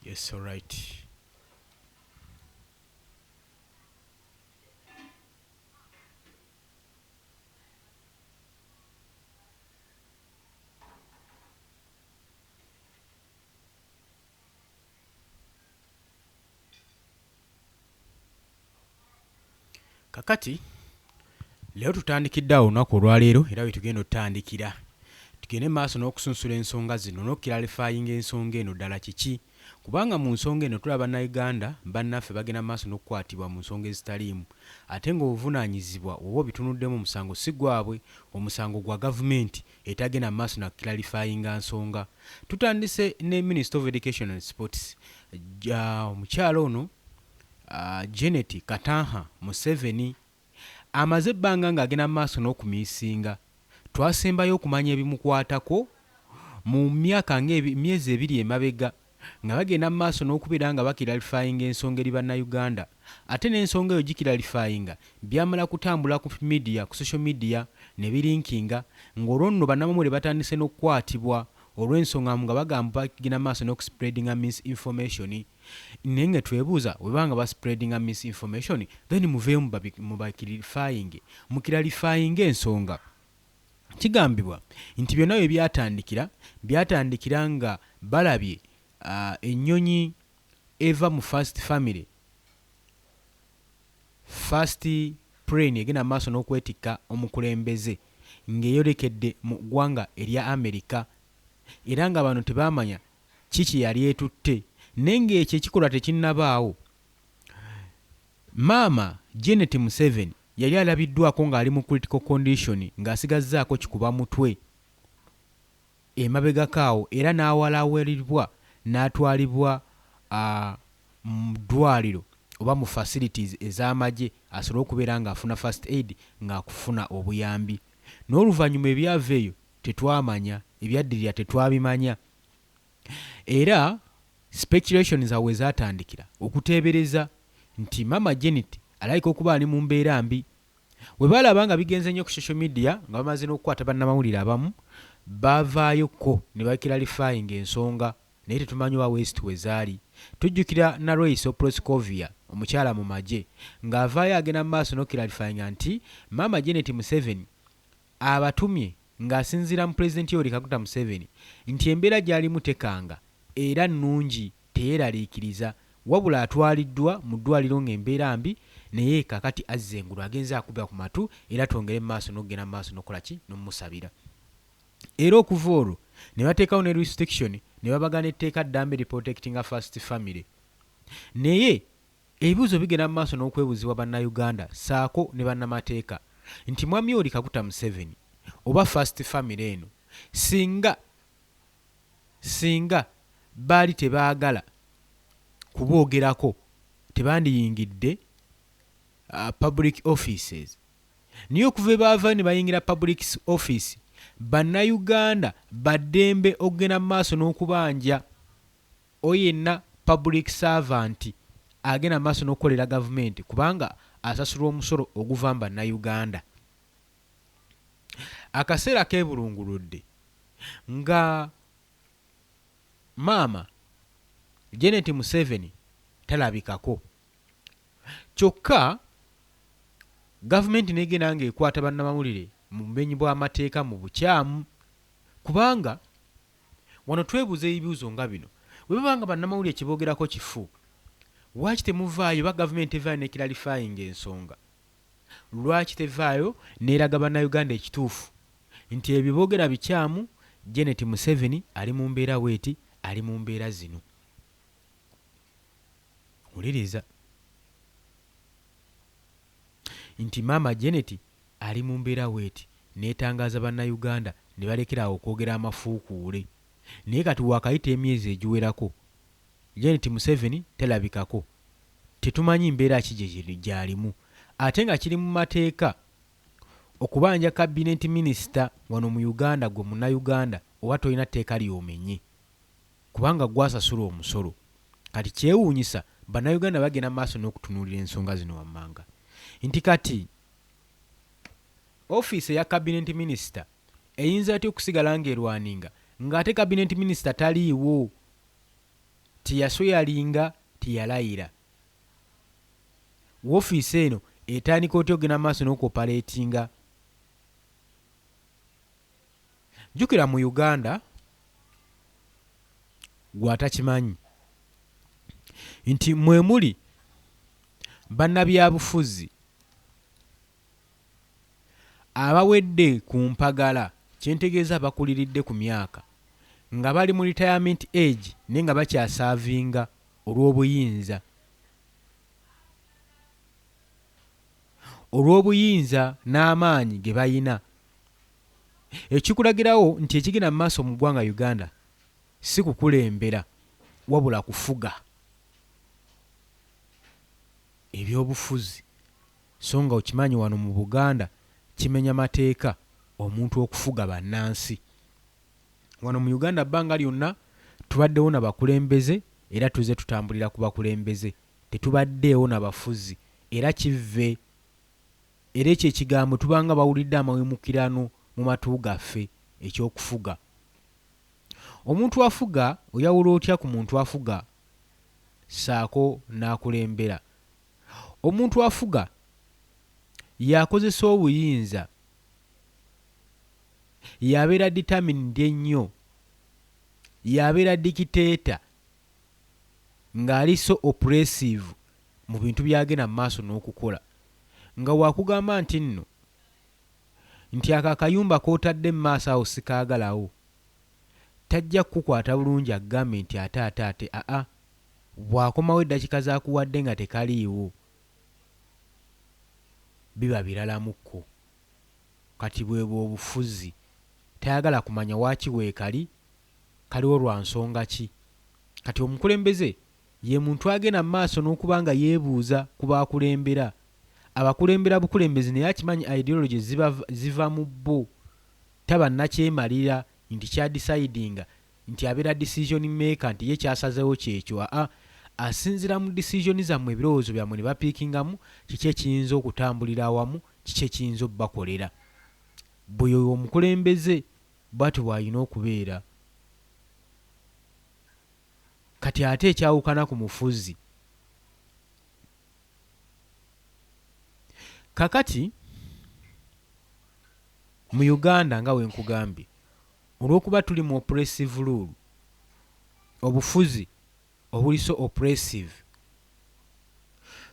Yes, all right. Kakati leo tutandikidde awo olunaku olwaleero era wetugenda otutandikira tugende maaso n'okusunsula ensonga zino n'okukiralifayinga ensonga eno ddala kiki kubanga mu nsonga eno tulaba bannayuganda bannaffe bagenda maaso n'okukwatibwa mu nsonga ezitaliimu ate ng'obuvunaanyizibwa oba obitunuddemu omusango si gwabwe omusango gwa gavumenti etagenda maaso na kiralifayinga nsonga tutandise ne Minister of Education and Sports omukyalo ono Janet Katanha Museveni amaze ebbanga ng'agenda maaso n'okumiisinga twasembayo okumanya ebimukwatako mu myezi ebiri emabega nga bagenda mu maaso n'okubeera nga bakiralifayinga ensonga eri bannayuganda ate n'ensonga eyo gikiralifayinga byamala kutambula ku media ku social media ne birinkinga ng'olwo nno bannamawulire batandise n'okukwatibwa olw'ensonga nga bagamba bagenda maaso n'okuspreadinga misinformation naye nga twebuuza webanga baspreadinga misinformation then muveeyo mubakiralifayinge mukiralifayinga ensonga kigambibwa nti byonna bye byatandikira nga balabye ennyonyi eva mu first family first plane egenda maaso n'okwetikka omukulembeze ng'eyolekedde mu ggwanga erya Amerika era nga bano tebaamanya kiki yali etutte naye ng'ekyo ekikolwa tekinnabaawo maama Janet Museveni yali alabiddwako ng'ali mu critical condition ng'asigazzaako kikuba mutwe emabegakaawo era n'awalawalibwa n'atwalibwa mu ddwaliro oba mu facilities ez'amagye asobole okubeera ng'afuna first aid ng'akufuna obuyambi n'oluvannyuma ebyava eyo tetwamanya ebyaddirira tetwabimanya era speculations awe zaatandikira okuteebereza nti mama Janet alayika okuba ali mu mbeera mbi we balaba nga bigenze nnyo ku social media nga bamaze n'okukwata bannamawulire abamu baavaayokko ne bakiralifayinga ensonga naye tetumanyi wa west we zaali tujjukira na Royce Oproskovia omukyala mu magye ng'avaayo agenda mu maaso n'okiralifayinga nti mama Janet Museveni abatumye ng'asinziira mu pulezidenti Yoweri Kaguta Museveni nti embeera gy'alimu tekanga era nnungi teyeeraliikiriza wabula atwaliddwa mu ddwaliro ng'embeera mbi naye kakati azze engulu agenze akubira ku matu era twongere mu maaso n'okugenda mu maaso n'okola ki n'omusabira era okuva olwo ne bateekawo ne restriction ne babagana etteeka ddambe protecting a first family naye ebibuuzo bigenda mu maaso n'okwebuuzibwa bannayuganda saako ne bannamateeka nti mwami Yoweri Kaguta Museveni oba first family eno singa baali tebaagala kuboogerako tebandiyingidde public offices niyo okuva ebaava ne bayingira public office bannayuganda baddembe okugenda mu maaso n'okubanja oyenna public servant agenda mu maaso n'okukolera gavumenti kubanga asasulwa omusolo oguva mu bannayuganda akaseera keebulunguludde nga maama Janet Museveni talabikako kyokka gavumenti negenda ng'ekwata bannamawulire mu bumenyi bw'amateeka mu bukyamu kubanga wano twebuuza ebibuuzo nga bino bwe babanga bannamawulire kiboogerako kifu lwaki temuvaayo ba gavumenti evaayo nekiralifayinga ensonga lwaki tevaayo neeraga bannayuganda ekituufu nti ebiboogera bikyamu Janet Museveni ali mu mbeera weeti ali mu mbeera zino uliriza nti maama Janet ali mu mbeera weeti neetangaaza bannayuganda ne balekerawo okwogera amafuukuule naye kati waakayita emyezi egiwerako Janet Museveni talabikako tetumanyi mbeera ki gy'alimu ate nga kiri mu mateeka okubanja cabinet minister wano mu Uganda gwe munnayuganda oba tolina tteeka lyomenye kubanga gwasasula omusolo kati kyewuunyisa bannayuganda bagenda maaso n'okutunuulira ensonga zino wammanga nti kati ofiisi eya cabinet minister eyinza atya okusigala ng'erwaninga ng'ate cabinet minister taliiwo teyasoyalinga teyalayira. Woofiisi eno etandika otya ogenda maaso n'okopaleetinga. Jjukira mu Uganda gw'atakimanyi nti mwe muli bannabyabufuzi abawedde ku mpagala, kyentegeeza bakuliridde ku myaka, nga bali mu retirement age naye nga bakyasaavinga olw'obuyinza. Olw'obuyinza n'amaanyi ge bayina. Ekikulagirawo nti ekigenda mu maaso mu ggwanga Uganda si kukulembera wabula kufuga ebyobufuzi, so nga okimanyi wano mu Buganda kimenya mateeka omuntu okufuga bannansi. Wano mu Uganda bbanga lyonna tubaddewo na bakulembeze era tuze tutambulira ku bakulembeze, tetubaddeewo na bafuzi era kivve. Era ekyo ekigambo tubanga bawulidde amawemukirano mu matu gaffe ekyokufuga. Omuntu afuga oyawula otya ku muntu afuga saako n'akulembera? Omuntu afuga yakozesa obuyinza, yabeera determined ennyo, yabeera dikiteeta ng'ali so oppressive mu bintu byagenda mu maaso n'okukola, nga wakugamba nti nno nti ako akayumba k'otadde mu maaso awo sikaagalawo, tajja kukukwata bulungi agambe nti ate bw'akomawo eddakiika z'akuwadde nga tekaliiwo, biba biralamukko. Kati bwebwe obufuzi, tayagala kumanya waaki weekali, kaliwo lwa nsonga ki. Kati omukulembeze ye muntu agenda mu maaso n'okuba nga yeebuuza ku baakulembera. Abakulembera bukulembezi naye akimanyi ideology ziva mu bbo, taba nakyemalira nti kyadisidinga nti abeera decision maker nti ye kyasazeewo kyekyo. Asinzira mu decision zammwe, ebirowoozo byammwe ne bapiikingamu kiki ekiyinza okutambulira awamu, kiki ekiyinza obbakolera. Bwe omukulembeze bw'ati bw'alina okubeera. Kati ate ekyawukana ku mufuzi, kakati mu Uganda nga we nkugambye, olw'okuba tuli mu oppressive rule, obufuzi obuli so oppressive,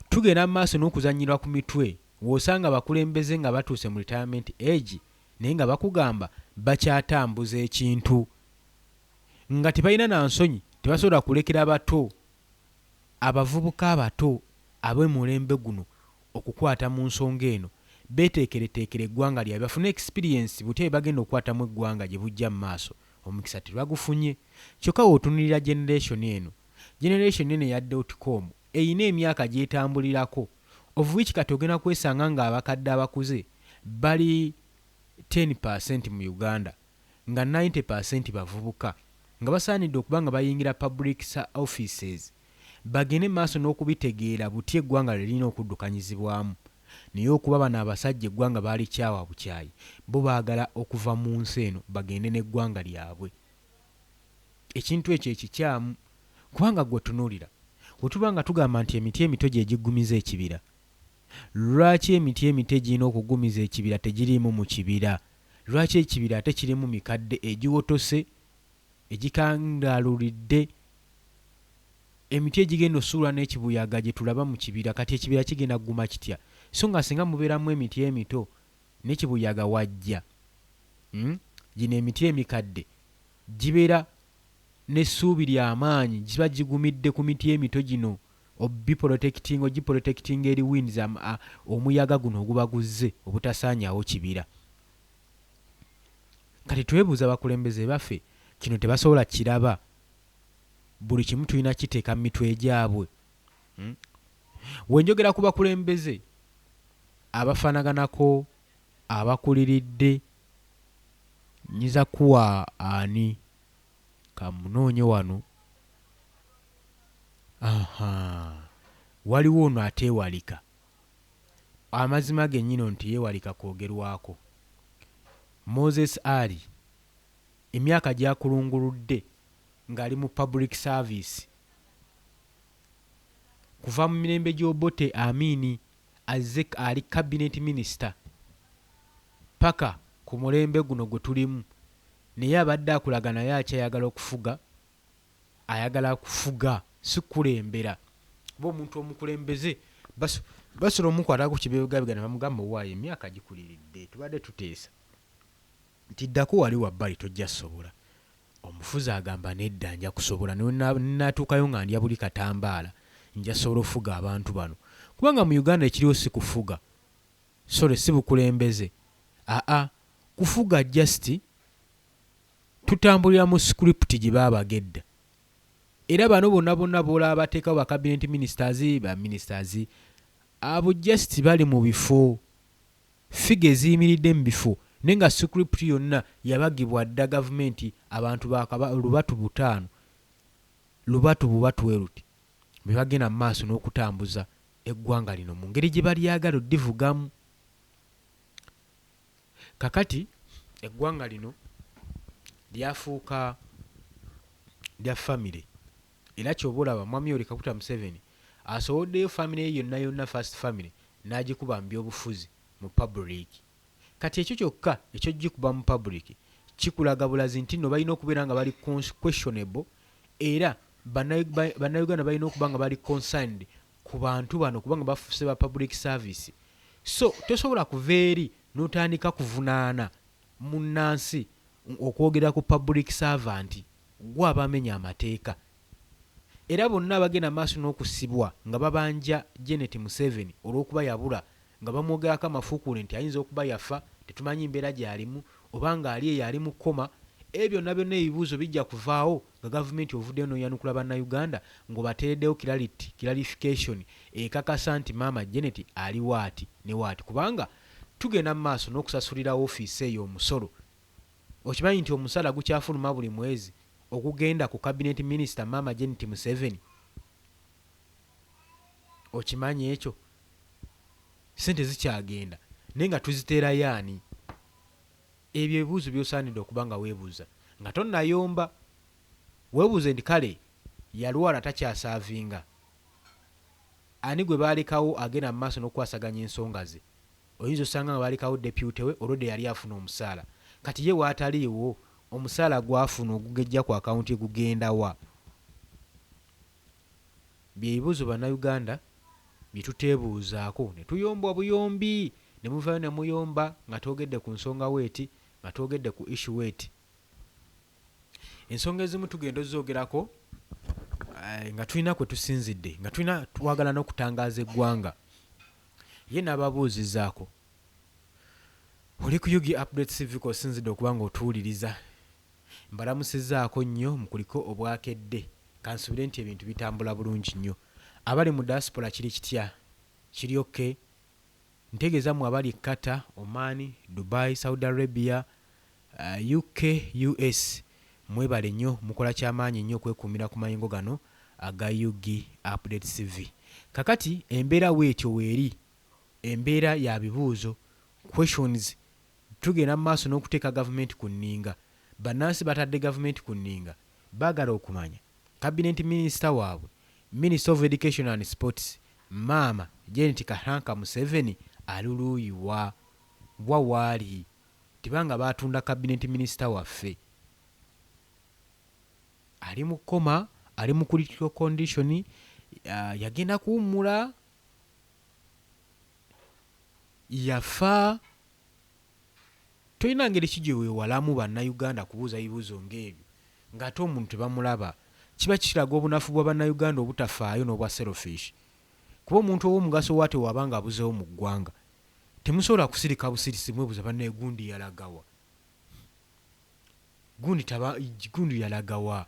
tugenda mu maaso n'okuzanyirwa ku mitwe. W'osanga abakulembeze nga batuuse mu retirement age naye nga bakugamba bakyatambuza ekintu, nga tebalina na nsonyi, tebasobola kulekera bato, abavubuka abato ab'emulembe guno okukwata mu nsonga eno, beeteekereteekere eggwanga lyabwe, bafune experience butya bagenda okukwatamu eggwanga gye bujja mu maaso. Omukisa tebagufunye. Kyokka w'otunulira generation eno eya dotcom eyina emyaka gyetambulirako, of which kati ogenda kwesanga nga abakadde abakuze bali 10% mu Uganda, nga 90% bavubuka, nga basaanidde okuba nga bayingira public offices, bagende maaso n'okubitegeera butya eggwanga lirina okuddukanyizibwamu. Naye okuba bano abasajja eggwanga baali kyawa bukyayi, bo baagala okuva mu nsi eno bagende n'eggwanga lyabwe. Ekintu ekyo ekikyamu, kubanga gwe tunuulira bwe tuba nga tugamba nti emiti emito gye gigumiza ekibira, lwaki emiti emito egirina okugumiza ekibira tegiriimu mu kibira? Lwaki ekibira ate kirimu mikadde egiwotose, egikandaalulidde, emiti egigenda osuulwa n'ekibuyaga gye tulaba mu kibira? Kati ekibira kigenda kuguma kitya? So nga singa mubeeramu emiti emito n'ekibuyaga wajja, gino emiti emikadde gibeera n'essuubi ly'amaanyi, giba gigumidde ku miti emito gino, ogiprotecting eri winds, omuyaga guno oguba guzze obutasaanyaawo kibira. Kati twebuuza abakulembeze baffe, kino tebasobola kiraba? Buli kimu tulina kiteeka mu mitwe gyabwe. Wenjogera ku bakulembeze abafaanaganako abakuliridde, nyiza kuwa ani kamunoonye wano. Waliwo ono ateewalika, amazima gennyino nti yeewalika kwogerwako. Moses Ali emyaka gyakulunguludde ng'ali mu public service, kuva mu mirembe gy'Obote Amini azze ali cabinet minister paka ku mulembe guno gwe tulimu, naye abadde akulaga naye akyayagala okufuga, ayagala kufuga si kulembera. Bo omuntu omukulembeze basobola omukwata ku kibeegabiga ne bamugamba waayo emyaka gikuliridde tubadde tuteesa nti ddako wali wabbali tojja sobola. Omufuzi agamba nedda nja kusobola, natuukayo nga ndya buli katambaala nja sobola ofuga abantu bano, kubanga mu Uganda ekiriwo si kufuga, sole si bukulembeze, kufuga just tutambulira mu script gye baabagedda. Era bano bonna boolaba bateekawo ba cabinet ministers abo just bali mu bifo, figa eziyimiridde mu bifo, naye nga script yonna yabagibwa dda gavumenti abantu lubatu 5 lubatu bubatu eruti be bagenda mu maaso n'okutambuza eggwanga lino mu ngeri gye balyagala oddivugamu. Kakati eggwanga lino lyafuuka lya famire, era ky'oba olaba mwami Yoweri Kaguta Museveni asoboddeyo famire ye yonna first family n'agikuba mu byobufuzi mu public. Kati ekyo kyokka ekyogikuba mu public kikulaga bulazi nti nno balina okubeera nga bali questionable, era bannayuganda balina okuba nga bali concerned ku bantu bano kubanga bafuuse ba public service. So tosobola kuva eri n'otandika kuvunaana munnansi okwogera ku public servant gwe abamenya amateeka. Era bonna abagenda maaso n'okusibwa nga babanja Janet Museveni olw'okuba yabula, nga bamwogerako amafuukuule nti ayinza okuba yafa, tetumanyi mbeera gy'alimu oba nga ali eyo ali mu kkoma. Ebyo byonna ebibuuzo bijja kuvaawo nga gavumenti ovuddeyo n'oyanukula bannayuganda ng'obateereddewo clarification ekakasa nti maama Janet ali waati ne waati, kubanga tugenda mu maaso n'okusasulira ofiisi eyo omusolo. Okimanyi nti omusala gukyafuluma buli mwezi okugenda ku cabinet minister maama Janet Museveni? Okimanyi ekyo? Sente zikyagenda naye nga tuziteera yaani? Ebyo ebibuuzo by'osaanidde okuba nga weebuuza nga tonnayomba. Weebuuze nti kale yalwala takyasaavinga, ani gwe baalekawo agenda mu maaso n'okukwasaganya ensonga ze? Oyinza osanga nga baalekawo deputy we olwedde yali afuna omusaala, kati ye waataliiwo omusaala gwafuna ogugejja ku akawunti gugenda wa? Byebibuuzo bannayuganda bye tuteebuuzaako ne tuyombwa buyombi, ne muvaayo ne muyomba nga twogedde ku nsonga weeti, nga twogedde ku issue weeti. Ensonga ezimu tugenda ozoogerako nga tulina kwe tusinzidde, nga tulina twagala n'okutangaaza eggwanga. Ye n'ababuuzizaako oli ku UG Updates TV osinzidde okuba nga otuwuliriza. Mbalamusizaako nnyo mukuliko obwakedde, kansubire nti ebintu bitambula bulungi nnyo. Abali mu diaspora kiri kitya? Kiri okay? Ntegeeza mu abali Qatar, Oman, Dubai, Saudi Arabia, UK, US, mwebale nnyo, mukola kyamaanyi nnyo okwekuumira ku mayingo gano aga UG Updates TV. Kakati embeera weetyo weeri, embeera ya bibuuzo, questions, tugenda mu maaso n'okuteeka gavumenti ku nninga. Bannansi batadde gavumenti ku nninga, baagala okumanya cabinet minister waabwe, Minister of Education and Sports, maama Janet Kahanka Museveni aluluuyiwa wa waali, tibanga baatunda cabinet minister waffe. Ali mu koma, ali mu critical condition, yagenda kuwummula, yafa. Tolina ngeri ki gye weewalamu bannayuganda kubuuza ebibuuzo ng'ebyo ng'ate omuntu tebamulaba. Kiba kiraga obunafu bwa bannayuganda obutafaayo n'obwa selfish. Kuba omuntu ow'omugaso waate waba nga abuzeewo mu ggwanga, temusobola kusirika busirisi mwebuuza bannaye gundi yalagawa. Gundi yalagawa.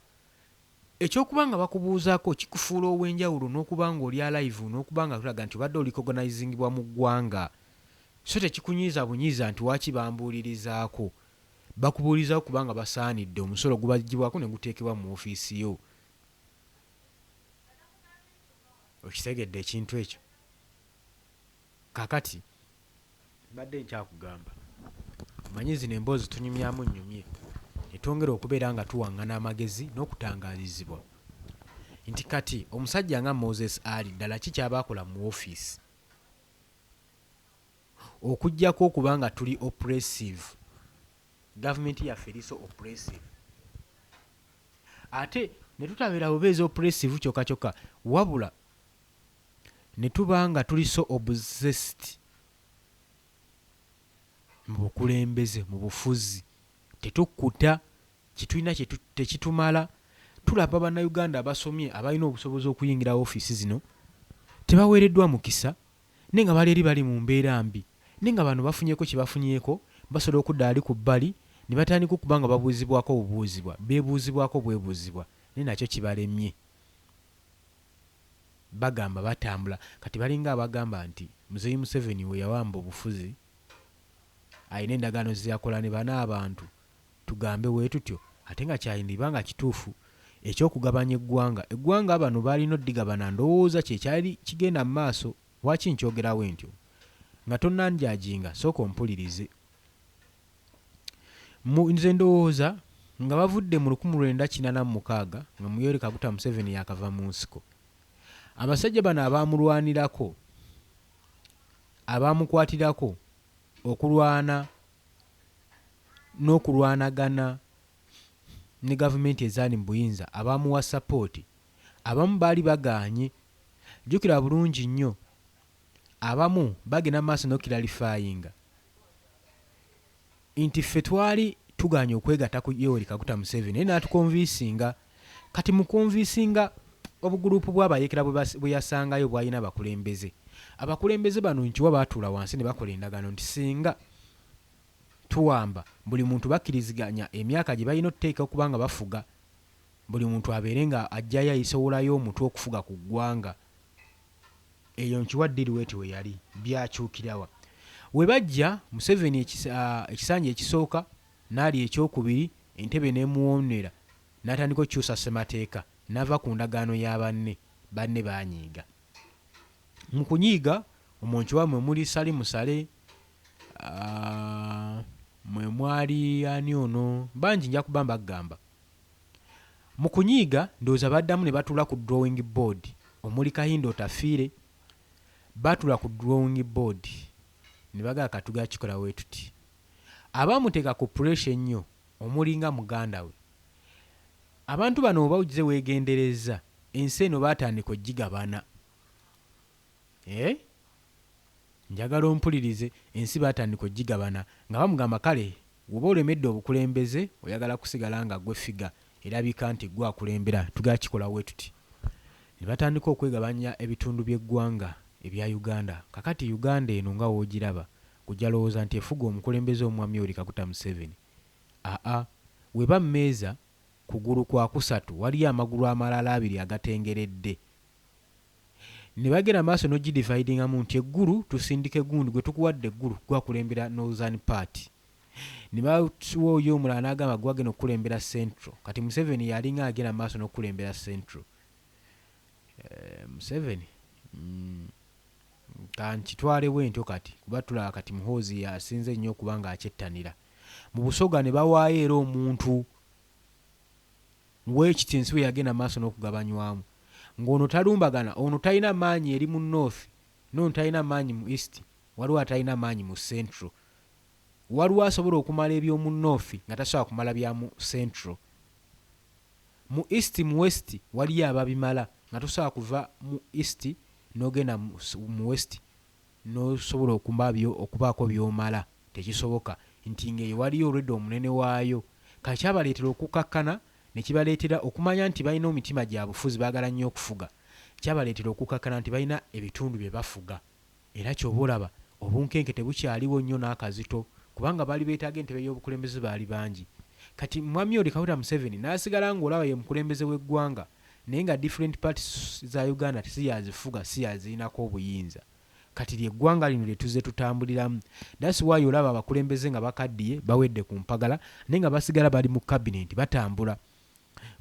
Ekyokuba nga bakubuuzaako kikufuula ow'enjawulo n'okuba nga oli alive n'okuba nga tulaga nti obadde olicognizingibwa mu ggwanga. So tekikunyiiza bunyiiza nti waaki bambuulirizaako. Bakubuulirizaako kubanga basaanidde, omusolo gubagibwako ne guteekebwa mu ofiisi yo. Okitegedde ekintu ekyo? Kakati mbadde nkyakugamba, omanyi zino emboozi tunyumyamu nnyumye, ne twongera okubeera nga tuwaŋŋana amagezi n'okutangaalizibwa. nti kati omusajja nga Moses Ali ddala ki kyabaakola mu ofiisi okuggyako okubanga tuli oppressive, gavumenti yaffe eri so oppressive, ate ne tutabeera bubeezi oppressive kyokka wabula ne tuba nga tuli so obsessed mu bukulembeze, mu bufuzi, tetukkuta kitulina tekitumala. Tulaba bannayuganda abasomye abalina obusobozi okuyingira ofiisi zino tebaweereddwa mukisa, ne nga bali eri bali mu mbeera mbi, ne nga bano bafunyeko kye bafunyeko, basobola okudda ali ku bbali ne batandika okuba nga babuuzibwako obubuuzibwa, beebuuzibwako bwebuuzibwa, ne nakyo kibalemye. Bagamba batambula kati balinga abagamba nti Muzeeyi Museveni we yawamba obufuzi alina endagaano ze yakola ne bana abantu tugambe bwe tutyo, ate nga kyalibanga kituufu ekyokugabanya eggwanga bano balina oddigabana, ndowooza kyekyali kigenda mu maaso. Lwaki nkyogerawo ntyo? Nga tonnanjajinga sooka ompulirize. Nze ndowooza nga bavudde mu 1986 nga Yoweri Kaguta Museveni yakava mu nsiko, abasajja bano abaamulwanirako, abaamukwatirako okulwana n'okulwanagana ne gavumenti ezaali mu buyinza, abaamuwa sapooti, abamu baali bagaanye. Jjukira bulungi nnyo, abamu bagenda maaso n'okiralifayinga nti ffe twali tuganye okwegatta ku Yoweri Kaguta Museveni, naye n'atukonvinsinga. Kati mu konvinsinga obuguruupu bw'abayekera bwe yasangayo bwalina abakulembeze bano nkiwa baatuula wansi ne bakola endagaano nti singa tuwamba buli muntu bakkiriziganya emyaka gye balina okuteeka okuba nga bafuga, buli muntu abeere nga ajjayo ayisowolayo omutwe okufuga ku ggwanga. Eyo nkiwa Diriweti we yali, byakyukirawa. We bajja Museveni ekisanja ekisooka n'ali ekyokubiri, entebe n'emuwonera, n'atandika okukyusa ssemateeka, n'ava ku ndagaano ya banne baanyiiga. Mu kunyiiga omwo nkiwa mwe muli Sali Musale, mwe mwali ani ono, bangi nja kuba mbagamba. Mu kunyiiga ndowooza baddamu ne batuula ku drawing board, omuli Kahindo Otafiire, batuula ku drawing board ne bagaa katuga kikola bwe tuti. Abaamuteeka ku pressure ennyo omulinga muganda we, abantu bano bawugize weegendereza, ensi eno baatandika ogigabana. Njagala ompulirize, ensi baatandika ogigabana nga bamugamba kale woba olemedde obukulembeze oyagala kusigala nga gwe figa erabika nti gwe akulembera, tugaa kikola bwe tuti. Ne batandika okwegabanya ebitundu by'eggwanga ebya Uganda. Kakati Uganda eno nga woogiraba kujja lowooza nti efuga omukulembeze omwami Yoweri Kaguta Museveni. We bammeeza kugulu kwa kusatu waliyo amagulu amalala abiri agatengeredde. Ne bagenda maaso n'ogidividingamu nti eggulu tusindike gundi gwe tukuwadde eggulu gwakulembera Northern Party. Ne batuwa oyo omulala n'agamba gwagenda okukulembera Central. Kati Museveni yalinga agenda maaso n'okukulembera Central. Museveni kankitwale bwentyo kati kuba tulaba kati Muhoozi yasinze nnyo okuba nga akyettanira. Mu Busoga ne bawaayo era omuntu weekiti ensi we yagenda maaso n'okugabanywamu, ng'ono talumbagana, ono talina maanyi eri mu North, n'ono talina maanyi mu East, waliwo atalina maanyi mu Central. Waliwo asobola okumala eby'omu North nga tasobola kumala bya mu Central. Mu East mu West waliyo ababimala nga tosobola kuva mu East n'ogenda mu West n'osobola okubaako by'omala, tekisoboka. Nti ng'eyo waliyo olwedde omunene waayo. Kati kyabaleetera okukkakkana ne kibaleetera okumanya nti balina emitima gya bufuzi, baagala nnyo okufuga. Kyabaleetera okukkakkana nti balina ebitundu bye bafuga. Era ky'oba olaba obunkenke tebukyaliwo nnyo n'akazito, kubanga baali beetaaga entebe y'obukulembeze baali bangi. Kati mwami Yoweri Kaguta Museveni n'asigala ng'olaba ye mukulembeze w'eggwanga, naye nga different parts za Uganda si yazifuga, si yazirinako obuyinza. Kati ly'eggwanga lino lye tuzze tutambuliramu. That's why olaba abakulembeze nga bakaddiye bawedde ku mpagala, naye nga basigala bali mu cabinet batambula.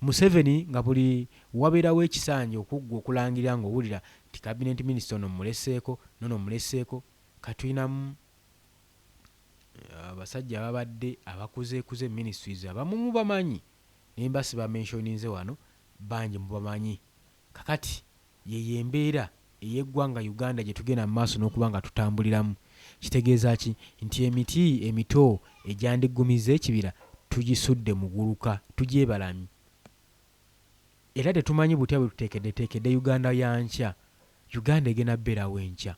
Museveni nga buli wabeerawo ekisanja okuggwa okulangirira ng'owulira nti cabinet minister ono muleseeko, nono muleseeko. Katulinamu abasajja ababadde abakuzeekuze ministries abamu mubamanyi, naye mbasiba mentioninze wano, bangi mubamanyi. kakati ye embeera ey'eggwanga Uganda gye tugenda mu maaso n'okuba nga tutambuliramu. Kitegeeza ki? Nti emiti emito egyandiggumiza ekibira tugisudde mu guluka, tugyebalamye. Era tetumanyi butya bwe tuteekeddeteekedde Uganda ya nkya. Uganda egenda bbeerawo enkya,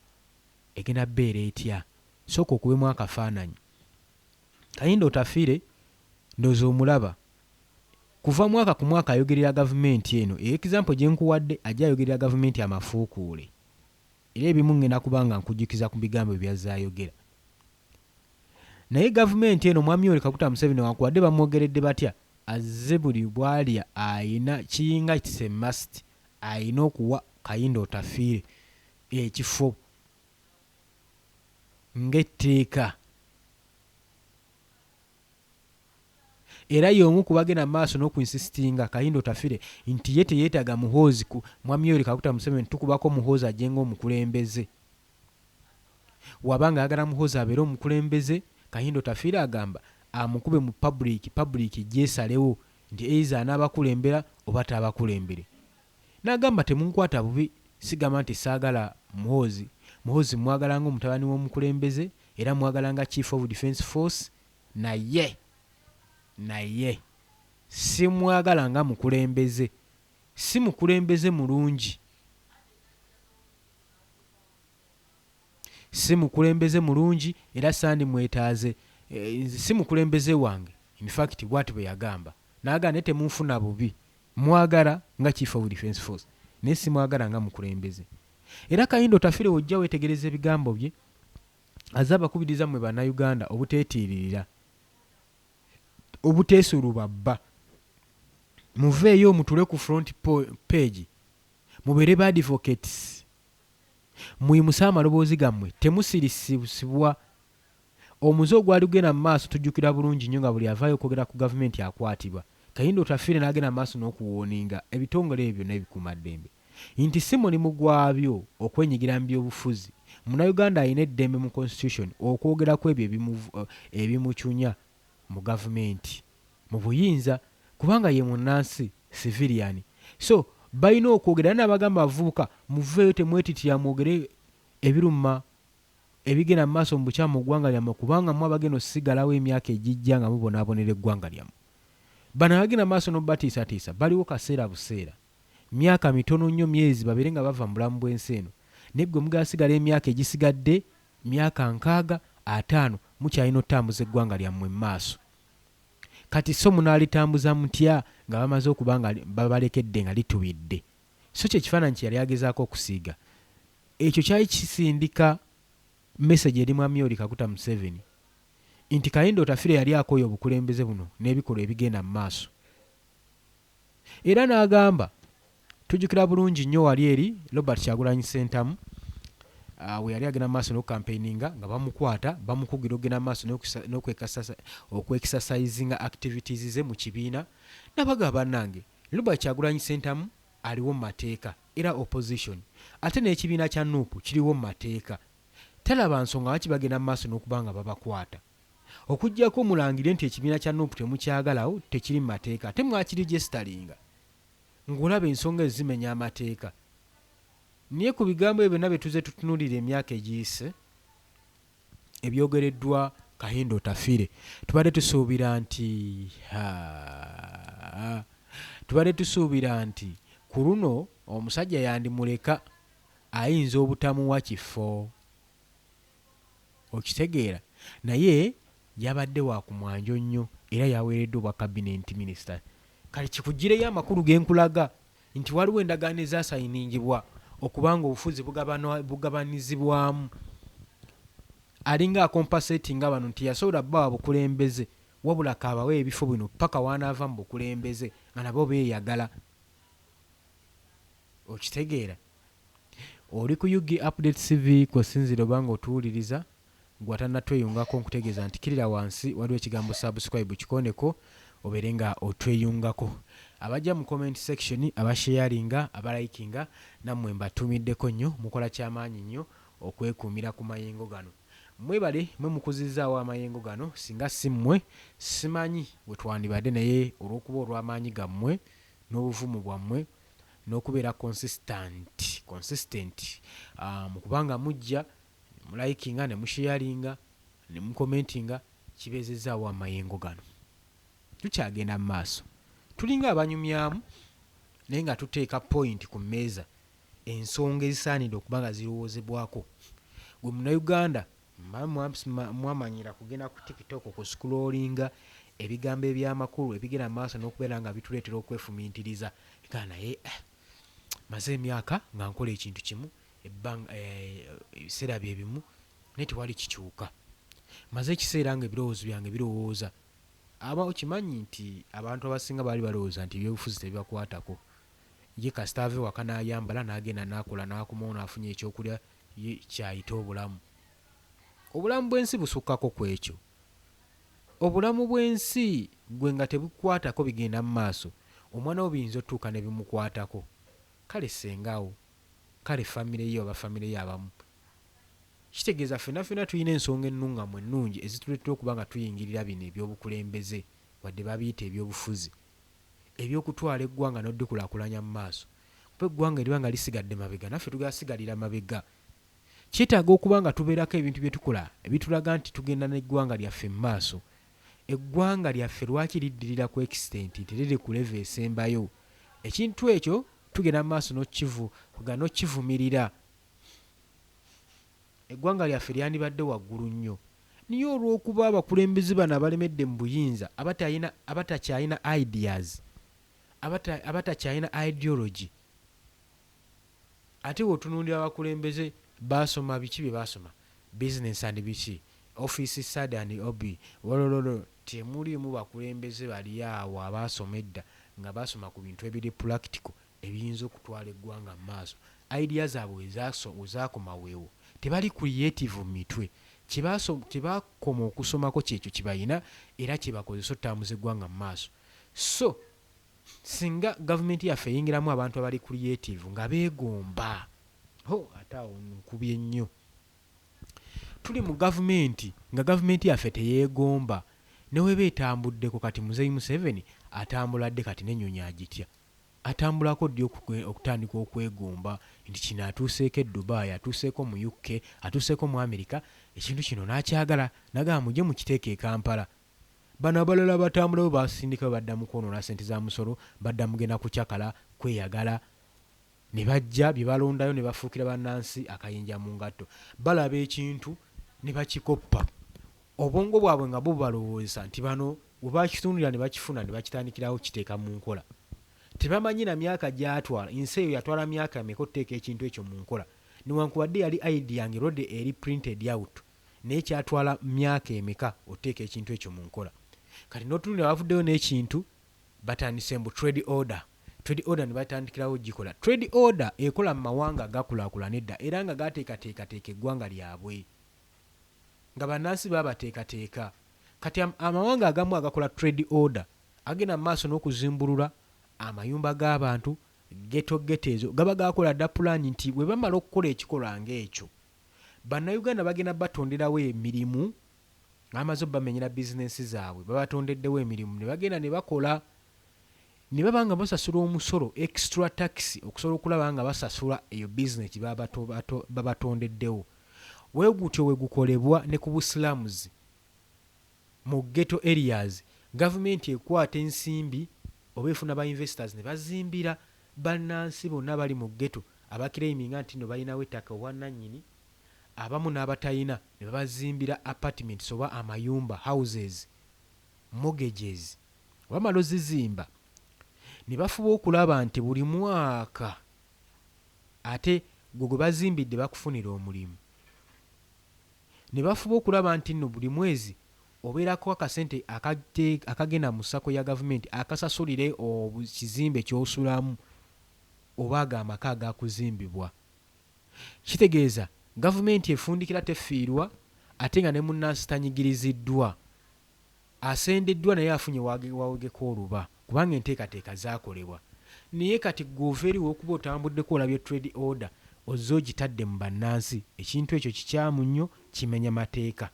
egenda bbeera etya? Sooka okubemu akafaananyi. Kayindo Otafiire ndowooza omulaba, kuva mwaka ku mwaka ayogerera gavumenti eno. Example gye nkuwadde ajja ayogerera gavumenti amafuukuule, era ebimu ngenda kubanga nkujjukiza ku bigambo byazze ayogera. Naye gavumenti eno Mwami Yoweri Kaguta Museveni wankubadde bamwogeredde batya, azze buli bwalya ayina kiyinga kise must, ayina okuwa Kayindo Otafiire ekifo ng'etteeka. Era y'omu ku bagenda maaso n'okuinsistinga Kayindo Otafiire nti ye teyeetaaga muhoozi ku Mwami Yoweri Kaguta Museveni, tukubako muhoozi ajjenga omukulembeze. Wabanga ayagala muhoozi abeere omukulembeze, Kayindo Otafiire agamba amukube mu public gyesalewo nti eiza anaabakulembera oba taabakulembere. N'agamba temunkwata bubi, sigamba nti saagala muhoozi. Muhoozi mwagala nga omutabani w'omukulembeze era mwagala nga Chief of Defence Force, naye si mwagala nga mukulembeze. Si mukulembeze mulungi, si mukulembeze mulungi era sandi mwetaaze, si mukulembeze wange. In fact bw'ati bwe yagamba, n'agamba ne temunfuna bubi, mwagala nga Chief of Defence Force naye si mwagala nga mukulembeze. Era Kayindo Otafiire wojja weetegereza ebigambo bye, azze abakubiriza mmwe bannayuganda obuteetiiririra, obuteesulubabba. Muveeyo mutule ku front page, mubeere ba advocates, muyimuse amaloboozi gammwe, temusirisibwa. Omuze ogwali gugenda mu maaso tujjukira bulungi nnyo nga buli avaayo okwogera ku gavumenti akwatibwa. Kayindo Otafiire n'agenda mu maaso n'okuwooninga ebitongole ebyo n'ebikuumaddembe nti si mulimu gwabyo okwenyigira mu byobufuzi. Munnayuganda alina eddembe mu constitution okwogerako ebyo ebimucunya mu gavumenti, mu buyinza, kubanga ye munnansi civilian. So balina okwogera. N'abagamba abavubuka muveeyo, temwetitira, mwogere ebiruma ebigenda mu maaso mu bukyamu mu ggwanga lyammwe, kubanga mwe abagenda osigalawo emyaka egijja nga mubonaabonera eggwanga lyammwe. Bano abagenda mu maaso n'obubatiisatiisa baliwo kaseera buseera, myaka mitono nnyo, myezi babeere nga bava mu bulamu bw'ensi eno. Naye ggwe mugasigala emyaka egisigadde myaka 60-50, mukyalina otambuza eggwanga lyammwe mu maaso. Kati so munaalitambuza mutya nga bamaze okuba nga babalekedde nga litubidde? So kye kifaananyi kye yali agezaako okusiiga. Ekyo kyali kisindika message eri Mwami Yoweri Kaguta Museveni nti Kayindo Otafiire yali akooye obukulembeze buno n'ebikolwa ebigenda mu maaso. Era n'agamba, tujjukira bulungi nnyo wali eri Robert Kyagulanyi Ssentamu we yali agenda mu maaso n'okukampeininga nga bamukwata, bamukugira okugenda mu maaso n'okwexercisinga activities ze mu kibiina. N'abagamba bannange, Robert Kyagulanyi Ssentamu aliwo mu mateeka era opposition, ate n'ekibiina kya NUP kiriwo mu mateeka. Talaba nsonga lwaki bagenda mu maaso n'okuba nga babakwata. Okuggyako mulangire nti ekibiina kya NUP temukyagalawo, tekiri mu mateeka, ate mwakirigisitalinga ng'olaba ensonga ezimenya amateeka. Naye ku bigambo ebyo byonna bye tuze tutunuulira emyaka egiyise ebyogereddwa Kayindo Otafiire, tubadde tusuubira nti ku luno omusajja yandimuleka, ayinza obutamuwa kifo, okitegeera. Naye yabadde wa ku mwanjo nnyo era yaweereddwa obwa cabinet minister. Kale kikugireyo amakulu genkulaga nti waliwo endagaano ezaasayiningibwa okubanga obufuzi bugabanizibwamu. Alinga akompasetinga bano nti yasobola bbawa bukulembeze, wabula kaabawe ebifo bino paka wanaava mu bukulembeze nga nabo beeyagala, okitegeera. Oli ku UG Update TV kosinzira obanga otuwuliriza, gwatannatweyungako nkutegeeza nti kirira wansi waliwo ekigambo subscribe, kikoneko obeere nga otweyungako. Abajja mu comment section, abasharinga, abalikinga, nammwe mbatumiddeko nnyo, mukola kyamaanyi nnyo okwekuumira ku mayengo gano. Mwebale mwe mukuzizaawo amayengo gano, singa si mmwe simanyi bwe twandibadde, naye olw'okuba olw'amaanyi gammwe n'obuvumu bwammwe n'okubeera consistent mu kubanga mujja mulayikinga ne musharinga ne mukomentinga kibeezezaawo amayengo gano. Tukyagenda mu maaso, tulinga abanyumyamu naye nga tuteeka point ku mmeeza ensonga ezisaanidde okuba nga zirowoozebwako. Gwe munnayuganda mwamanyira kugenda ku TikTok okusikrolinga ebigambo ebyamakulu ebigenda mu maaso n'okubeera nga bituleetera okwefumiitiriza eka naye maze emyaka nga nkola ekintu kimu ebiseera bye bimu naye tewali kikyuka. Maze ekiseera nga ebirowoozo byange birowooza okimanyi nti abantu abasinga baali balowooza nti ebyobufuzi tebibakwatako. Ye kasita ave waka n'ayambala n'agenda n'akola n'akomawo n'afunye ekyokulya kyayita obulamu. Obulamu bw'ensi busukkako ku ekyo. Obulamu bw'ensi gwe nga tebukwatako bigenda mu maaso, omwana wo biyinza otuuka ne bimukwatako. Kale sengaawo, kale famire ye oba famire ye abamu. Kitegeeza ffenna tulina ensonga ennungamu ennungi ezituleetera okuba nga tuyingirira bino ebyobukulembeze wadde babiyita ebyobufuzi, ebyokutwala eggwanga n'oddikulaakulanya mu maaso. Kuba eggwanga eriba nga lisigadde mabega, naffe tugasigalira mabega. Kyetaaga okuba nga tubeerako ebintu bye tukola ebitulaga nti tugenda n'eggwanga lyaffe mu maaso. Eggwanga lyaffe lwaki liddirira ku extent teriri ku level esembayo? Ekintu ekyo tugenda mu maaso n'okkivumirira. Eggwanga lyaffe lyandibadde waggulu nnyo, niye olw'okuba abakulembeze bano abalemedde mu buyinza abatakyalina ideas, abatakyalina ideology. Ate bw'otunuulira abakulembeze baasoma biki bye baasoma, business and biki, office study and hobby, wolololo, temulimu bakulembeze bali awo abaasoma edda nga baasoma ku bintu ebiri practical ebiyinza okutwala eggwanga mu maaso. Idea zaabwe wezaakoma weewo, tebali creative mu mitwe. Tebakoma okusomako kyekyo kibayina era kyebakozesa otambuza eggwanga mu maaso. So singa gavumenti yaffe eyingiramu abantu abali creative nga beegomba, ate awo nkubye nnyo. Tuli mu gavumenti nga gavumenti yaffe teyeegomba, ne weba etambuddeko kati Muzeeyi Museveni atambuladde kati n'ennyonyi agitya. Atambulako ddi okutandika okwegomba nti kino atuuseeko e Dubai, atuuseeko mu UK, atuuseeko mu America, ekintu kino n'akyagala nagamba mujje mukiteeka e Kampala. Bano abalala batambulawo basindika badda mu kwonoona ssente za musolo, badda mugenda kucyakala kweyagala, ne bajja bye balondayo ne bafuukira bannansi akayinja mu ngatto. Balaba ekintu ne bakikoppa, obwongo bwabwe nga bubalowooza nti bano bwe bakitunulira ne bakifuna ne bakitandikirawo kiteeka mu nkola. Tebamanyi na myaka gy'atwala, ensi eyo yatwala myaka emeka okuteeka ekintu ekyo mu nkola. Newankubadde yali idea nga erode eri printed out, naye kyatwala myaka emeka okuteeka ekintu ekyo mu nkola. Kati n'otunulira bavuddeyo n'ekintu batandise mbu trade order ne batandikirawo gikola. Trade order ekola mu mawanga agakulaakulana edda era nga gateekateeka eggwanga lyabwe, nga bannansi babateekateeka. Kati amawanga agamu agakola trade order agenda mu maaso n'okuzimbulula amayumba g'abantu, ghetto ezo gaba gakola dda pulaani nti bwe bamala okukola ekikolwa ng'ekyo, bannayuganda bagenda batonderawo emirimu, amaze bamenyera bizinensi zaabwe babatondeddewo emirimu, ne bagenda ne bakola, ne baba nga basasula omusolo extra tax okusobola okulaba nga basasula eyo bizinesi babatondeddewo. Weegutyo we gukolebwa ne ku Busilaamuzi mu ghetto areas. Gavumenti ekwata ensimbi oba efuna ba investors ne bazimbira bannansi bonna bali mu ghetto abakireiminga nti no balinawo ettaka obwannannyini, abamu n'abatayina ne babazimbira apartments oba amayumba, houses, mortgages. Wamala ozizimba ne bafuba okulaba nti buli mwaka ate gwe bazimbidde bakufunira omulimu. Ne bafuba okulaba nti nno buli mwezi obeerako akasente akagenda mu ssako ya gavumenti akasasulire kizimbe ky'osulamu oba ag'amaka agakuzimbibwa. Kitegeeza gavumenti efundikira tefiirwa ate nga ne munnansi tanyigiriziddwa, asendeddwa naye afunye wawegeko oluba kubanga enteekateeka zaakolebwa. Naye kati gw'ova eri w'okuba otambuddeko olabye trade order ozze ogitadde mu bannansi, ekintu ekyo kikyamu nnyo, kimenya mateeka.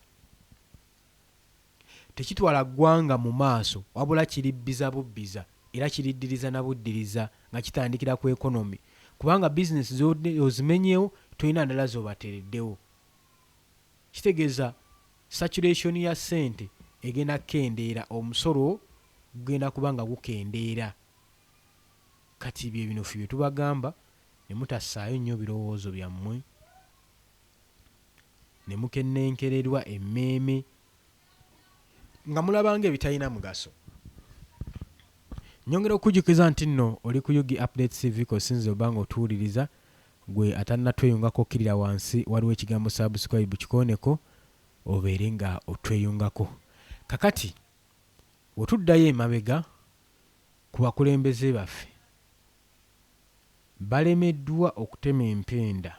Tekitwala ggwanga mu maaso wabula kiribbiza bubbiza. era kiriddiriza na buddiriza nga kitandikira ku economy kubanga business ozimenyewo tolina ndala zobatereddewo. Kitegeeza saturation ya ssente egenda kendeera, omusolo gugenda kubanga gukendeera. Kati bye bino ffe bye tubagamba ne mutassaayo nnyo birowoozo byammwe ne mukennenkererwa emmeeme nga mulabanga ebitalina mugaso. Nyongera okujjukiza nti nno oli ku Yugi Updates TV kosinze obanga otuwuliriza, gwe atannatweyungako okkirira wansi waliwo ekigambo subscribe kikoneko obeere nga otweyungako. Kakati wetuddayo emabega ku bakulembeze baffe balemeddwa okutema empenda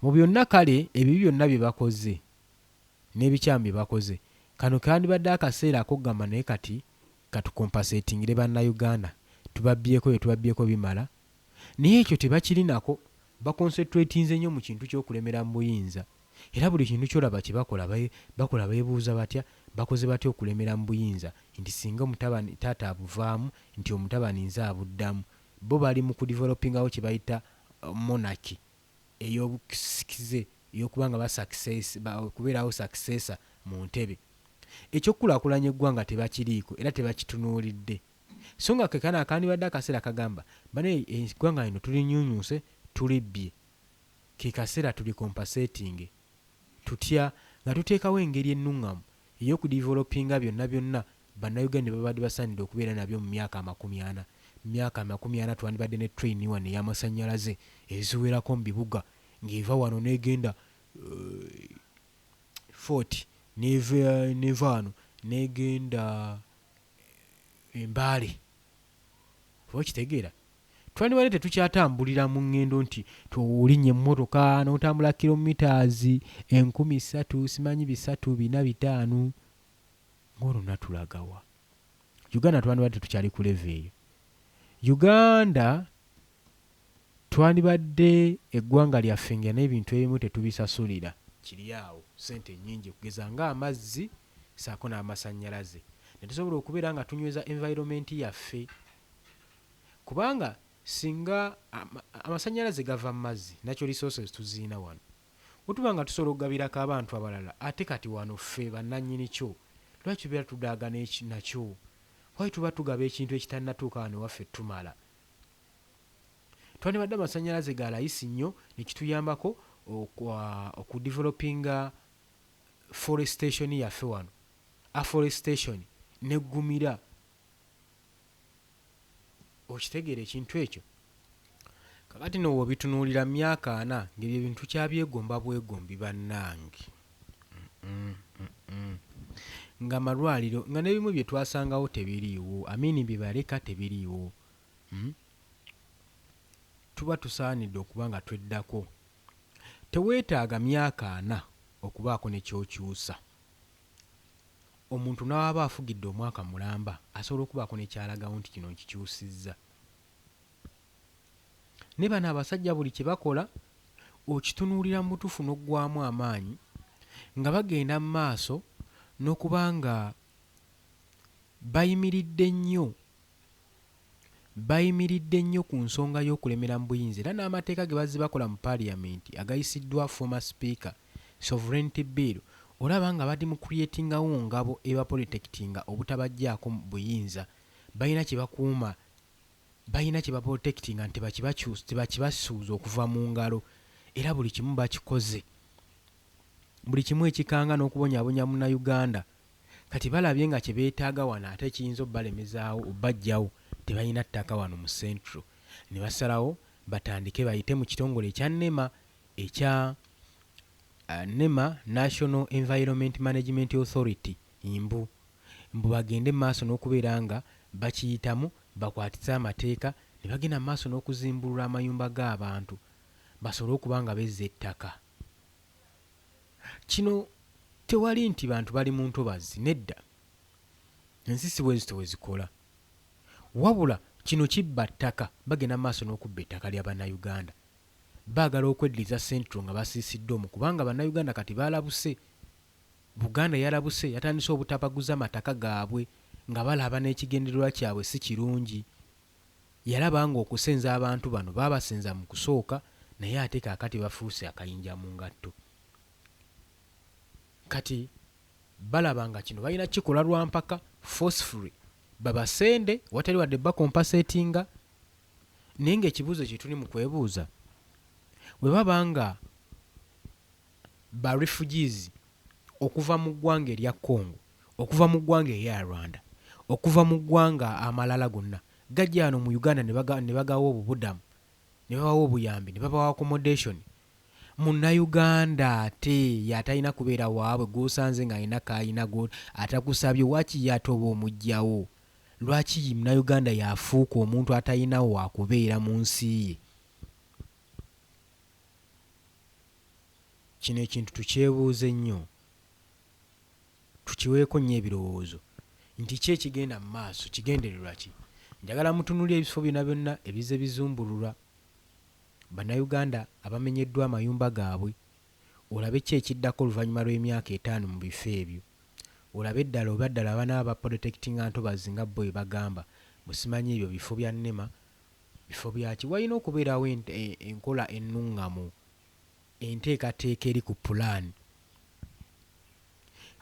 mu byonna kale ebibi byonna bye bakoze n'ebikyamu bye bakoze. Kano kandibadde akaseera ak'okugamba naye kati katukompasetingire bannayuganda, tubabbyeko bye tubabbyeko bimala. Naye ekyo tebakirinako, bakonsentratinze nnyo mu kintu ky'okulemera mu buyinza. Era buli kintu kyolaba kye bakola beebuuza batya, bakoze batya okulemera mu buyinza, nti singa omutabani taata abuvaamu nti omutabani nze abuddamu. Bo bali mu kudevelopingawo kye bayita monarchy ey'obusikize ey'okubanga kubeerawo successor mu ntebe. Ekyokulaakulanya eggwanga tebakiriiko era tebakitunuulidde. So nga kekana akandibadde akaseera kagamba bane eggwanga lino tulinyunyuuse tulibbye, ke kaseera tuli compensating tutya nga tuteekawo engeri ennuŋŋamu ey'okudevelopinga byonna bannayuganda babadde basaanidde okubeera nabyo mu myaka 40. Mu myaka 40 twandibadde ne train wano ey'amasannyalaze eziwerako mu bibuga ng'eva wano n'egenda Fort neva wano n'egenda Mbale. Oba kitegeera twandibadde tetukyatambulira mu ŋŋendo nti tuwulinye emmotoka n'otambula kilometers 3,000 simanyi 300 400 500 ng'olwo natulagawa. Uganda twandibadde tukyali ku level eyo. Uganda twandibadde eggwanga lyaffe nga n'ebintu ebimu tetubisasulira, kiri awo ssente nnyingi okugeza ng'amazzi saako n'amasannyalaze. Ne tusobola okubeera nga tunyweza environment yaffe kubanga singa amasannyalaze gava mu mazzi natural resources tuziina wano, otuba nga tusobola okugabirako abantu abalala, ate kati wano ffe bannannyini kyo lwaki tubeera tudaaga nakyo? Wali tuba tugaba ekintu ekitannatuuka wano waffe tumala. Twandibadde amasannyalaze ga layisi nnyo ne kituyambako okudevelopinga forestation yaffe wano, afforestation neggumira. Okitegeera ekintu ekyo? Kakati no webitunuulira myaka 4 ng'ebyo ebintu kyabyegomba bwegombi bannange. Nga malwaliro nga n'ebimu bye twasangawo tebiriiwo, amini bye baleka tebiriiwo. Tuba tusaanidde okuba nga tweddako. Teweetaaga myaka 4 okubaako ne kyokyusa. Omuntu n'aba afugidde omwaka mulamba asobola okubaako ne kyalagawo nti kino nkikyusizza. Ne bano abasajja buli kye bakola okitunuulira mu butuufu n'oggwaamu amaanyi nga bagenda mu maaso n'okuba nga bayimiridde nnyo ku nsonga y'okulemera mu buyinza. Era n'amateeka ge bazze bakola mu paaliyamenti agayisiddwa former speaker sovereignty bill, olaba nga badi mu creatingawo ngabo ebaprotectinga obutabajjaako mu buyinza. Balina kye bakuuma, balina kye baprotectinga nti tebakibasuuza okuva mu ngalo, era buli kimu bakikoze. Buli kimu ekikanga n'okubonyaabonya munnayuganda kati balabye nga kye beetaaga wano ate kiyinza obbalemezaawo obbajjawo, tebalina ttaka wano mu central. Ne basalawo batandike bayite mu kitongole ekya NEMA, National Environment Management Authority, mbu bagende mu maaso n'okubeera nga bakiyitamu, bakwatise amateeka, ne bagenda mu maaso n'okuzimbulula amayumba g'abantu basobole okuba nga bezza ettaka. Kino tewali nti bantu bali mu ntobazi, nedda. Ensi si bwe zito we zikola. Wabula kino kibba ttaka, bagenda mu maaso n'okubba ettaka lya bannayuganda. Baagala okweddiriza Central nga basiisidde omwo kubanga bannayuganda kati baalabuse. Buganda yalabuse, yatandise obutapaguza mataka gaabwe nga balaba n'ekigendererwa kyabwe si kirungi. Yalaba nga okusenza abantu bano baabasenza mu kusooka naye ate kaakati bafuuse akayinja mu ngatto. Kati balaba nga kino balina kikola lwa mpaka forcefully babasende watali wadde bakompasetinga. Naye ng'ekibuuzo kye tuli mu kwebuuza, bwe baba nga ba refugees okuva mu ggwanga erya Congo, okuva mu ggwanga erya Rwanda, okuva mu ggwanga amalala gonna gajja wano mu Uganda ne bagawa obubudamu, ne babawa obuyambi, ne babawa accommodation. Munnayuganda ate yatalina kubeera waabwe gw'osanze ng'alina kayina atakusabye waaki yatoba omugjawo. Lwaki munnayuganda yafuuka omuntu atalinawo wakubeera mu nsi ye? Kino ekintu tukyebuuze nnyo, tukiweeko nnyo ebirowoozo nti ki ekigenda mu maaso, kigendererwa ki? Njagala mutunulire ebifo byonna byonna ebize bizumbululwa bannayuganda abamenyeddwa amayumba gaabwe. Olabe ki ekiddako oluvannyuma lw'emyaka 5 mu bifo ebyo. Olabe eddala oba ddala abanaaba baprotectinga ntobazi nga bo bagamba. Musimanyi ebyo bifo bya nnema, bifo byaki? Walina okubeerawo enkola ennuŋŋamu, enteekateeka eri ku pulaani.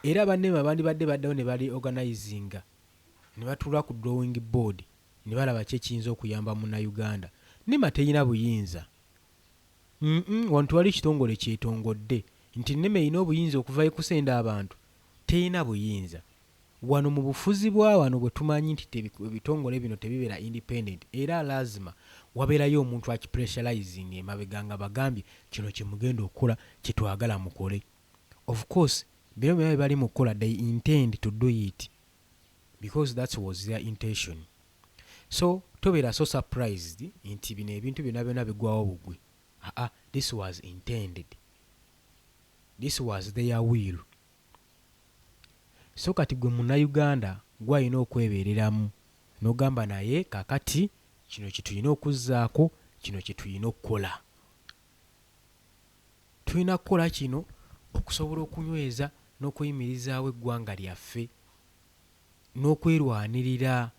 Era bannema bandibadde baddawo ne bali organizinga, ne batuula ku drawing board ne balaba ki ekiyinza okuyamba munnayuganda. Nnema terina buyinza. Wano tewali kitongole kyetongodde nti nnema erina obuyinza okuva kusenda abantu. Terina buyinza. Wano mu bufuzi bwa wano bwe tumanyi nti ebitongole bino tebibeera independent, era lazima wabeerayo omuntu akipressurizing emabega nga bagambye kino kye mugenda okukola kye twagala mukole. Of course bino byonna bali mu kukola, they intend to do it because that was their intention. So tobeera so surprised nti bino ebintu byonna byonna bigwawo bugwe. This was intended. This was their will. So kati gwe munnayuganda gw'alina okwebeereramu n'ogamba naye kakati kino kye tulina okuzzaako, kino kye tulina okukola. Tulina kukola kino okusobola okunyweza n'okuyimirizaawo eggwanga lyaffe n'okwerwanirira.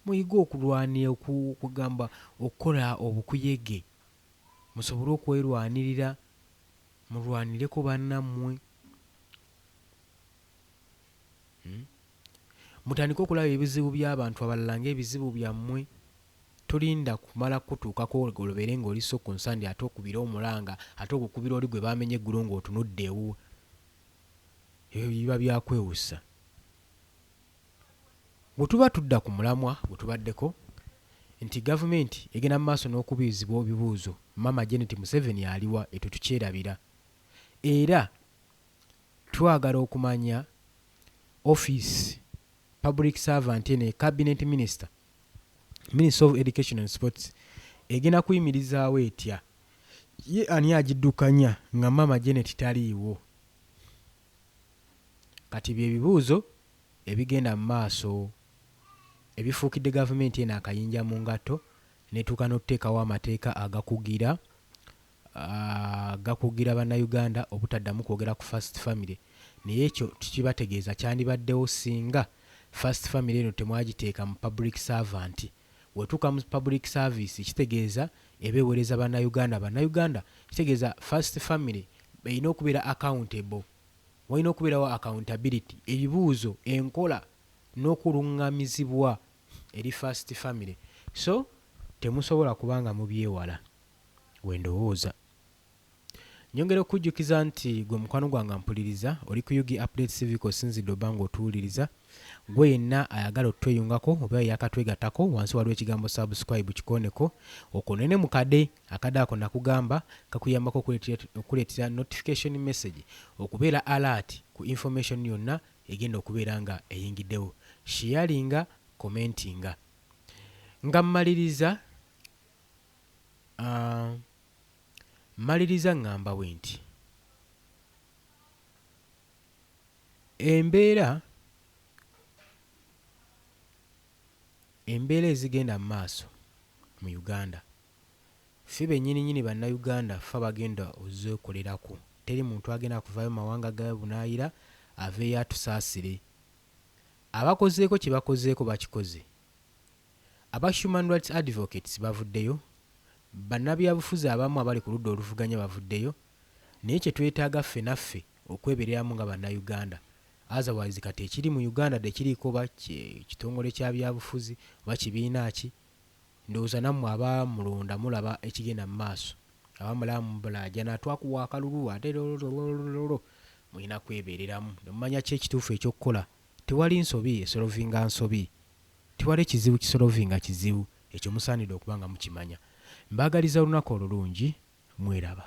Muyige okulwanira okugamba okukola obukuyege, musobole okwerwanirira, mulwanireko bannammwe. Mutandike okulaba ebizibu by'abantu abalala ng'ebizibu byammwe. Tolinda kumala kutuukako olobere ng'oli so concerned ate okubira omulanga ate okukubira oli gwe baamenye eggulo ng'otunuddewo. Ebyo biba byakwewusa. Bwe tuba tudda ku mulamwa bwe tubaddeko nti gavumenti egenda mu maaso n'okubizibwa ebibuuzo, Mama Janet Museveni aliwa, etyo tukyerabira. Era twagala okumanya office public servant ne cabinet minister, Minister of Education and Sports egenda kuyimirizaawo etya, ye ani agiddukanya nga Mama Janet taliiwo? Kati bye bibuuzo ebigenda mu maaso ebifuukidde gavumenti eno akayinja mu ngatto netuuka n'okuteekawo amateeka agakugira bannayuganda obutaddamu kwogera ku first family. Naye ekyo tukibategeeza kyandibaddewo singa first family eno temwagiteeka mu public servant. Wetuuka mu public service kitegeeza ebeewereza bannayuganda kitegeeza first family erina okubeera accountable, walina okubeerawo accountability, ebibuuzo, enkola n'okuluŋŋamizibwa eri first family. So temusobola kubanga mubyewala wendowooza. Nyongera okujjukiza nti gwe mukwano gwange mpuliriza oli ku Yugi Update TV osinzidde oba ng'otuwuliriza. Gwe yenna ayagala otweyungako oba yakatwegattako, wansi waliwo ekigambo subscribe kikoneko. Okonene mu kade ako nakugamba kakuyambako okuleetera notification message, okubeera alert ku information yonna egenda okubeera nga eyingiddewo. Sharinga, commentinga. Nga mmaliriza ngamba bwe nti embeera ezigenda mu maaso mu Uganda, ffe bennyini bannayuganda ffe abagenda ozeekolerako. Teri muntu agenda kuvaayo mawanga ga bunaayira aveeyo atusaasire. abakozeeko kye bakozeeko bakikoze. Aba human rights advocates bavuddeyo, bannabyabufuzi abamu abali ku ludda oluvuganya bavuddeyo, naye kye twetaaga ffe naffe okwebereramu nga bannayuganda. Otherwise kati ekiri mu Uganda tekiriiko ba kitongole kya byabufuzi oba kibiina ki, ndowooza nammwe abamulonda mulaba ekigenda mu maaso. Abamulamu bulajana twakuwa akalulu ate lololololo mulina kwebereramu. Nemumanya ki ekituufu ekyokukola. Tewali nsobi esolovinga nsobi. Tewali kizibu kisolovinga kizibu. Ekyo musaanidde okuba nga mukimanya. Mbaagaliza olunaku olulungi, mweraba.